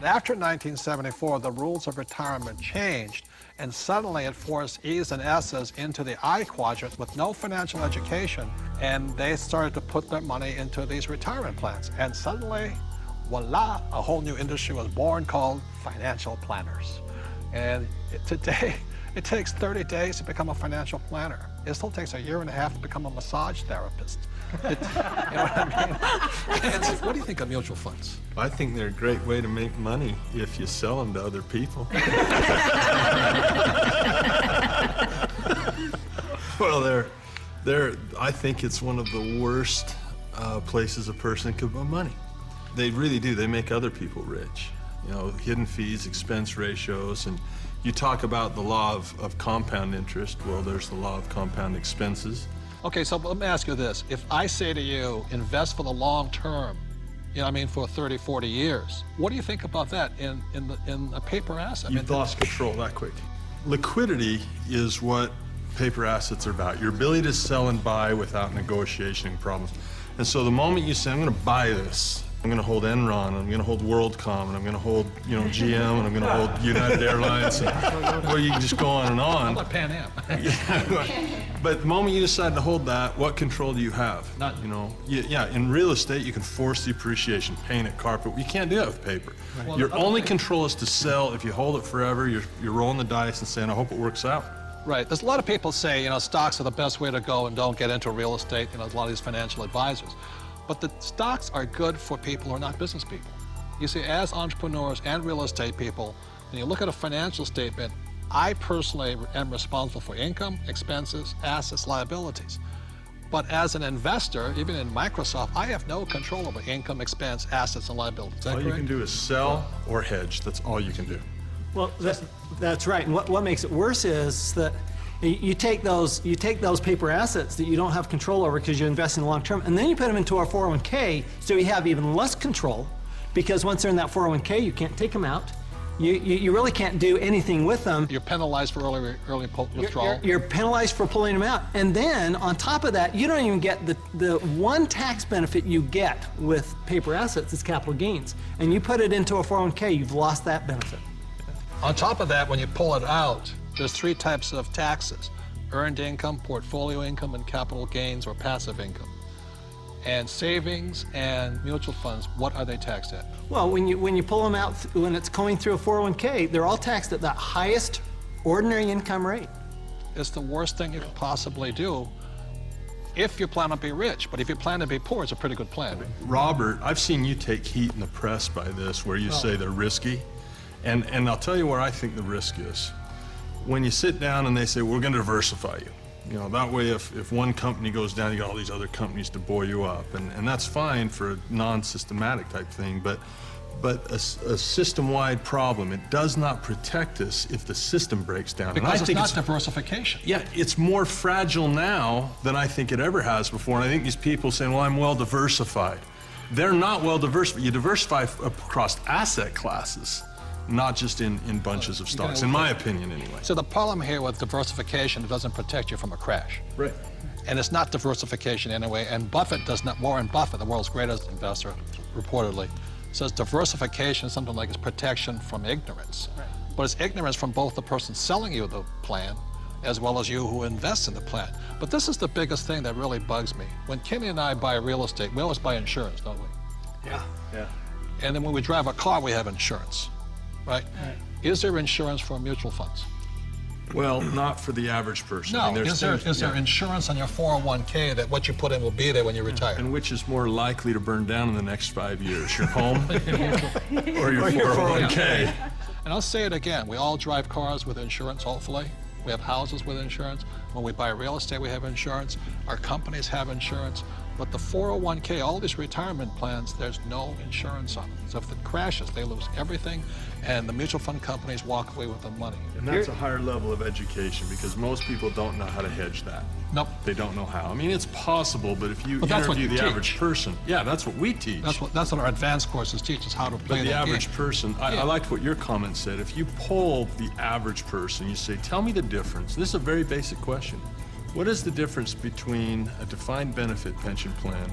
After 1974, the rules of retirement changed, and suddenly it forced E's and S's into the I quadrant with no financial education, and they started to put their money into these retirement plans. And suddenly, voila, a whole new industry was born called financial planners. And today, it takes 30 days to become a financial planner. It still takes a year and a half to become a massage therapist. You know what I mean? What do you think of mutual funds? I think they're a great way to make money if you sell them to other people. Well, I think it's one of the worst places a person could put money. They really do. They make other people rich. You know, hidden fees, expense ratios, and you talk about the law of compound interest. Well, there's the law of compound expenses. Okay, so let me ask you this. If I say to you, invest for the long term, you know what I mean, for 30, 40 years, what do you think about that in a paper asset? You've lost control that quick. Liquidity is what paper assets are about. Your ability to sell and buy without negotiation problems. And so the moment you say, I'm going to buy this, I'm going to hold Enron, I'm going to hold WorldCom, and I'm going to hold, you know, GM, and I'm going to hold United Airlines, and, well, you can just go on and on. How about Pan Am? Yeah, but the moment you decide to hold that, what control do you have? None. You know, yeah, in real estate, you can force the appreciation, paint it, carpet. You can't do that with paper. Well, Your only control is to sell. If you hold it forever, you're rolling the dice and saying, I hope it works out. Right. There's a lot of people say, you know, stocks are the best way to go and don't get into real estate. You know, there's a lot of these financial advisors. But the stocks are good for people who are not business people. You see, as entrepreneurs and real estate people, when you look at a financial statement, I personally am responsible for income, expenses, assets, liabilities. But as an investor, even in Microsoft, I have no control over income, expense, assets, and liabilities. Is that All correct? you can do is sell or hedge. That's all you can do. Well, that's right. And what makes it worse is that you take those paper assets that you don't have control over because you invest in the long term, and then you put them into our 401k, so you have even less control, because once they're in that 401k, you can't take them out. You really can't do anything with them. You're penalized for early withdrawal. You're penalized for pulling them out. And then, on top of that, you don't even get the one tax benefit you get with paper assets is capital gains. And you put it into a 401k, you've lost that benefit. On top of that, when you pull it out, there's 3 types of taxes: earned income, portfolio income, and capital gains or passive income. And savings and mutual funds, what are they taxed at? Well, when you pull them out, when it's going through a 401k, they're all taxed at that highest ordinary income rate. It's the worst thing you could possibly do if you plan to be rich. But if you plan to be poor, it's a pretty good plan. Robert, I've seen you take heat in the press by this, where you say they're risky. And I'll tell you where I think the risk is. When you sit down and they say, we're going to diversify you. You know, that way if one company goes down, you got all these other companies to buoy you up. And that's fine for a non-systematic type thing, but a system-wide problem, it does not protect us if the system breaks down. Because and I think it's not diversification. Yeah, it's more fragile now than I think it ever has before. And I think these people saying, well, I'm well diversified. They're not well diversified. You diversify across asset classes, not just in bunches of stocks, in my opinion anyway. So the problem here with diversification, it doesn't protect you from a crash. Right. And it's not diversification anyway. And Buffett does not, Warren Buffett, the world's greatest investor, reportedly, says diversification is something like it's protection from ignorance. Right. But it's ignorance from both the person selling you the plan as well as you who invests in the plan. But this is the biggest thing that really bugs me. When Kenny and I buy real estate, we always buy insurance, don't we? Yeah. And then when we drive a car, we have insurance. Right? Is there insurance for mutual funds? Well, not for the average person. No. I mean, Is there insurance on your 401k that what you put in will be there when you retire? And which is more likely to burn down in the next 5 years, your home or your 401k? And I'll say it again, we all drive cars with insurance, hopefully. We have houses with insurance. When we buy real estate, we have insurance. Our companies have insurance. But the 401k, all these retirement plans, there's no insurance on them. So if it crashes, they lose everything, and the mutual fund companies walk away with the money. And that's a higher level of education, because most people don't know how to hedge that. Nope. They don't know how. I mean, it's possible, but if you that's what interview you the teach. average person, yeah, that's what we teach. That's what our advanced courses teach us, how to play But the average game. person, I liked what your comment said. If you poll the average person, you say, tell me the difference. This is a very basic question. What is the difference between a defined benefit pension plan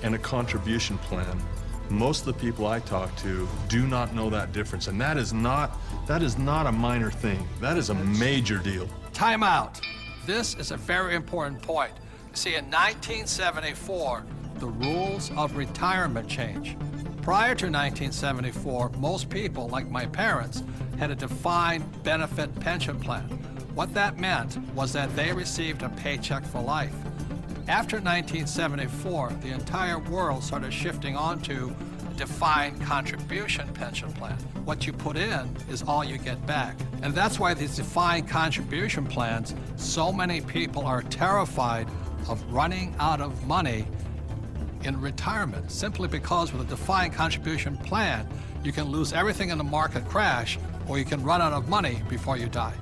and a contribution plan Most of the people I talk to do not know that difference, and that is not a minor thing. That is a major deal. Time out. This is a very important point. See, in 1974, the rules of retirement changed. Prior to 1974, most people, like my parents, had a defined benefit pension plan. What that meant was that they received a paycheck for life. After 1974, the entire world started shifting onto a defined contribution pension plan. What you put in is all you get back. And that's why these defined contribution plans, so many people are terrified of running out of money in retirement, simply because with a defined contribution plan, you can lose everything in the market crash, or you can run out of money before you die.